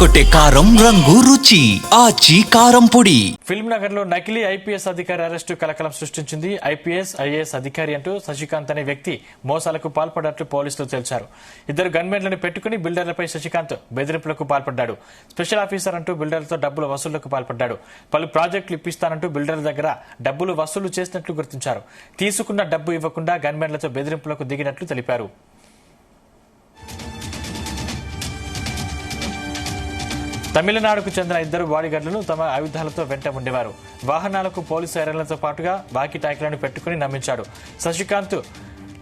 ఎర్రగొట్టే కారం రంగు రుచి ఆచి కారం పొడి. ఫిల్మ్ నగర్ లో నకిలీ ఐపీఎస్ అధికారి అరెస్టు కలకలం సృష్టించింది. ఐపీఎస్ ఐఏఎస్ అధికారి అంటూ శశికాంత్ అనే వ్యక్తి మోసాలకు పాల్పడ్డట్లు పోలీసులు తెలిపారు. ఇద్దరు గన్మెన్లను పెట్టుకుని బిల్డర్లపై శశికాంత్ బెదిరింపులకు పాల్పడ్డాడు. స్పెషల్ ఆఫీసర్ అంటూ బిల్డర్లతో డబ్బుల వసూళ్లకు పాల్పడ్డాడు. పలు ప్రాజెక్టులు ఇప్పిస్తానంటూ బిల్డర్ల దగ్గర డబ్బులు వసూలు చేసినట్లు గుర్తించారు. తీసుకున్న డబ్బు ఇవ్వకుండా గన్మెన్లతో బెదిరింపులకు దిగినట్లు తెలిపారు. తమిళనాడుకు చెందిన ఇద్దరు బాడీగార్డులను తమ ఆయుధాలతో వెంట ఉండేవారు. వాహనాలకు పోలీసు ఐరన్లతో పాటుగా వాకీ టాకీలను పెట్టుకుని నమ్మించాడు. శశికాంత్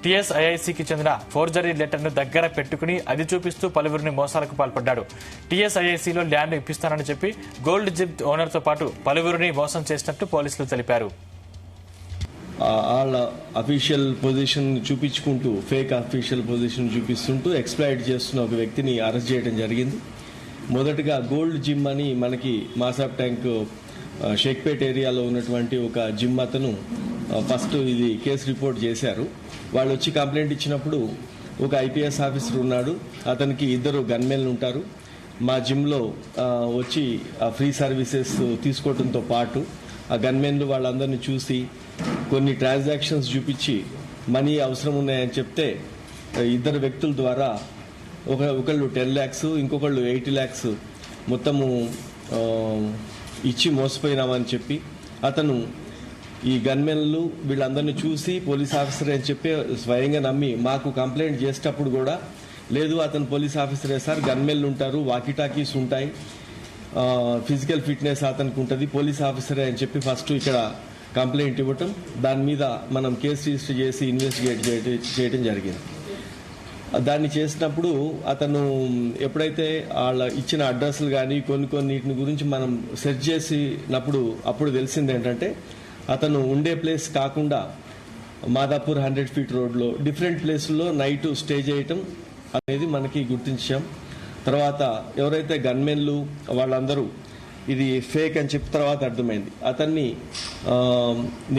టీఎస్ఐఐసికి చెందిన ఫోర్జరీ లెటర్ను దగ్గర పెట్టుకుని అది చూపిస్తూ పలువురిని మోసాలకు పాల్పడ్డాడు. టీఎస్ఐఐసిలో ల్యాండ్ ఇప్పిస్తానని చెప్పి గోల్డ్ జిప్ ఓనర్తో పాటు పలువురిని మోసం చేసినట్టు పోలీసులు తెలిపారు. వాళ్ళ అఫీషియల్ పొజిషన్ చూపించుకుంటూ ఫేక్ అఫీషియల్ పొజిషన్ చూపిస్తుంటూ ఎక్స్ప్లాయిట్ చేస్తున్న ఒక వ్యక్తిని అరెస్ట్ చేయడం జరిగింది. మొదటగా గోల్డ్ జిమ్ అని మనకి మాసాబ్ ట్యాంక్ షేక్పేట్ ఏరియాలో ఉన్నటువంటి ఒక జిమ్ అతను ఫస్ట్ ఇది కేసు రిపోర్ట్ చేశారు. వాళ్ళు వచ్చి కంప్లైంట్ ఇచ్చినప్పుడు ఒక ఐపీఎస్ ఆఫీసర్ ఉన్నాడు, అతనికి ఇద్దరు గన్మెన్లు ఉంటారు. మా జిమ్లో వచ్చి ఫ్రీ సర్వీసెస్ తీసుకోవడంతో పాటు ఆ గన్మెన్లు వాళ్ళందరినీ చూసి కొన్ని ట్రాన్సాక్షన్స్ చూపించి మనీ అవసరం ఉన్నాయని చెప్తే ఇద్దరు వ్యక్తుల ద్వారా ఒకళ్ళు 10 lakhs ఇంకొకళ్ళు 80 lakhs మొత్తము ఇచ్చి మోసపోయినామని చెప్పి అతను ఈ గన్మెన్లు వీళ్ళందరినీ చూసి పోలీస్ ఆఫీసర్ అని చెప్పి స్వయంగా నమ్మి మాకు కంప్లైంట్ చేసేటప్పుడు కూడా లేదు అతను పోలీస్ ఆఫీసరే సార్, గన్మెన్లు ఉంటారు, వాకీ టాకీస్ ఉంటాయి, ఫిజికల్ ఫిట్నెస్ అతనికి ఉంటుంది, పోలీస్ ఆఫీసరే అని చెప్పి ఫస్ట్ ఇక్కడ కంప్లైంట్ ఇవ్వటం, దాని మీద మనం కేసు రిజిస్టర్ చేసి ఇన్వెస్టిగేట్ చేయడం జరిగింది. దాన్ని చేసినప్పుడు అతను ఎప్పుడైతే వాళ్ళ ఇచ్చిన అడ్రస్లు కానీ కొన్నిటిని గురించి మనం సెర్చ్ చేసినప్పుడు అప్పుడు తెలిసింది ఏంటంటే అతను ఉండే ప్లేస్ కాకుండా మాదాపూర్ 100 feet రోడ్లో డిఫరెంట్ ప్లేసుల్లో నైట్ స్టే చేయటం అనేది మనకి గుర్తించాం. తర్వాత ఎవరైతే గన్మెన్లు వాళ్ళందరూ ఇది ఫేక్ అని చెప్పిన తర్వాత అర్థమైంది. అతన్ని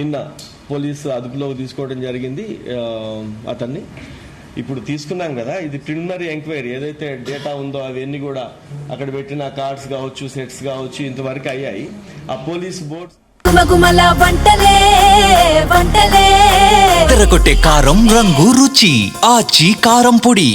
నిన్న పోలీసు అదుపులోకి తీసుకోవడం జరిగింది. అతన్ని ఇప్పుడు తీసుకున్నాం కదా, ఇది ప్రిలిమినరీ ఎంక్వైరీ ఏదైతే డేటా ఉందో అవన్నీ కూడా అక్కడ పెట్టిన కార్డ్స్ కావచ్చు, సెట్స్ కావచ్చు, ఇంతవరకు అయ్యాయి. ఆ పోలీస్ బోర్డ్స్ ఎర్రగొట్టే కారం రంగు రుచి ఆచి కారం పొడి.